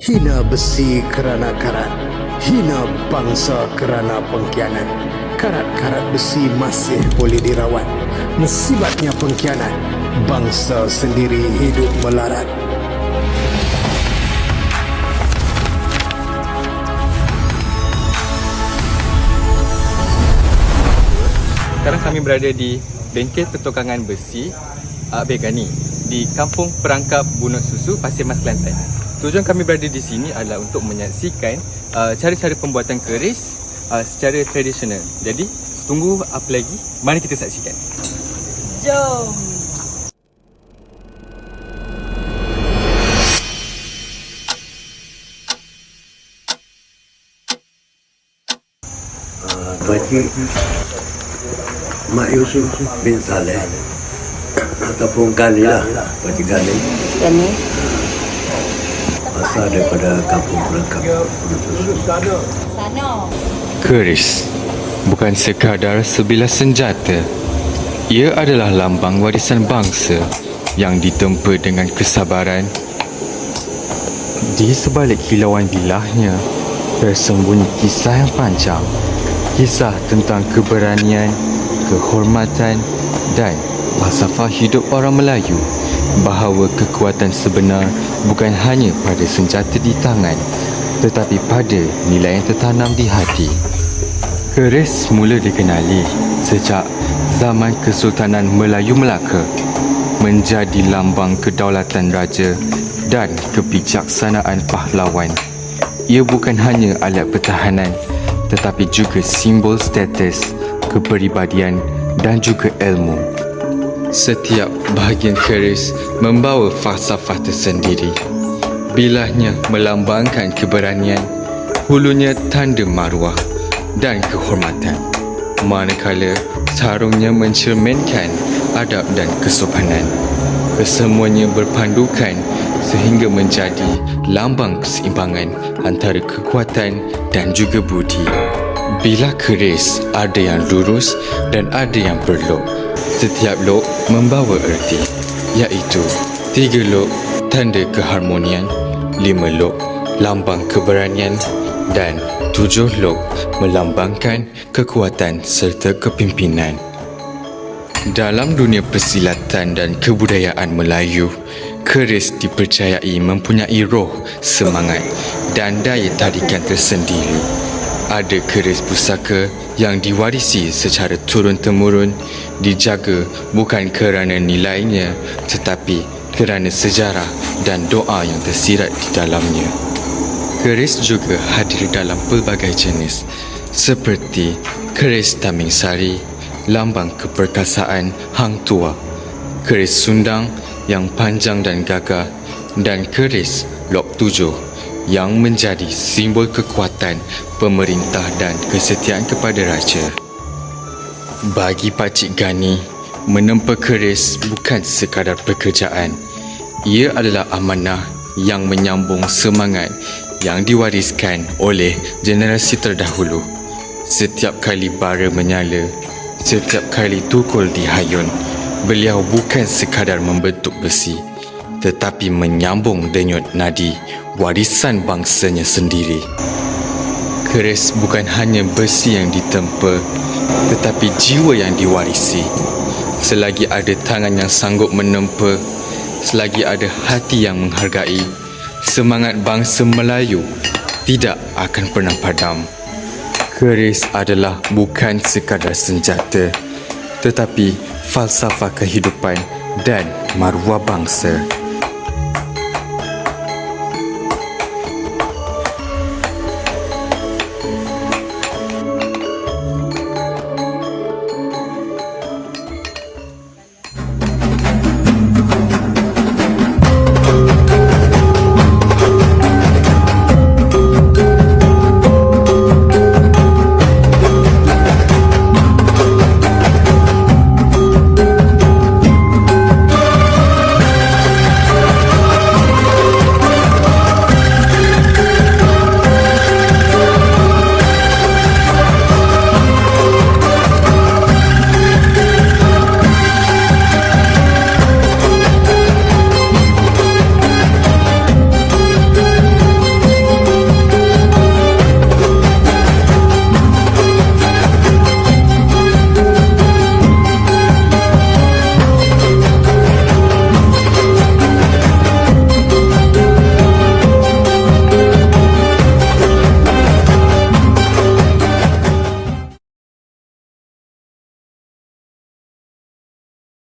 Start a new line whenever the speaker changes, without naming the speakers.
Hina besi kerana karat, hina bangsa kerana pengkhianat. Karat-karat besi masih boleh dirawat, musibatnya pengkhianat, bangsa sendiri hidup melarat.
Sekarang kami berada di bengkel pertukangan besi Begani di Kampung Perangkap Bunut Susu, Pasir Mas, Kelantan. Tujuan kami berada di sini adalah untuk menyaksikan cara-cara pembuatan keris secara tradisional. Jadi, tunggu apa lagi? Mari kita saksikan.
Jom.
Pakcik Mak Yusuf bin Saleh ataupun Kani lah, Pakcik Kani.
Kani.
Asal daripada Kampung Perangkap Bunut Susu.
Keris bukan sekadar sebilah senjata. Ia adalah lambang warisan bangsa yang ditempa dengan kesabaran. Di sebalik kilauan bilahnya tersembunyi kisah yang panjang. Kisah tentang keberanian, kehormatan dan falsafah hidup orang Melayu, bahawa kekuatan sebenar bukan hanya pada senjata di tangan, tetapi pada nilai yang tertanam di hati. Keris mula dikenali sejak zaman Kesultanan Melayu Melaka, menjadi lambang kedaulatan raja dan kebijaksanaan pahlawan. Ia bukan hanya alat pertahanan, tetapi juga simbol status, kepribadian dan juga ilmu. Setiap bahagian keris membawa falsafah tersendiri. Bilahnya melambangkan keberanian, hulunya tanda maruah dan kehormatan, manakala sarungnya mencerminkan adab dan kesopanan. Kesemuanya berpandukan sehingga menjadi lambang keseimbangan antara kekuatan dan juga budi. Bilah keris ada yang lurus dan ada yang berlok. Setiap lok membawa erti, iaitu 3 lok tanda keharmonian, 5 lok lambang keberanian dan 7 lok melambangkan kekuatan serta kepimpinan. Dalam dunia persilatan dan kebudayaan Melayu, keris dipercayai mempunyai roh, semangat dan daya tarikan tersendiri. Ada keris pusaka yang diwarisi secara turun-temurun, dijaga bukan kerana nilainya tetapi kerana sejarah dan doa yang tersirat di dalamnya. Keris juga hadir dalam pelbagai jenis seperti keris Taming Sari, lambang keperkasaan Hang Tuah, keris Sundang yang panjang dan gagah, dan keris Lok 7 yang menjadi simbol kekuatan pemerintah dan kesetiaan kepada raja. Bagi Pakcik Gani, menempa keris bukan sekadar pekerjaan. Ia adalah amanah yang menyambung semangat yang diwariskan oleh generasi terdahulu. Setiap kali bara menyala, setiap kali tukul dihayun, beliau bukan sekadar membentuk besi, tetapi menyambung denyut nadi warisan bangsanya sendiri. Keris bukan hanya besi yang ditempa, tetapi jiwa yang diwarisi. Selagi ada tangan yang sanggup menempa, selagi ada hati yang menghargai, semangat bangsa Melayu tidak akan pernah padam. Keris adalah bukan sekadar senjata, tetapi falsafah kehidupan dan maruah bangsa.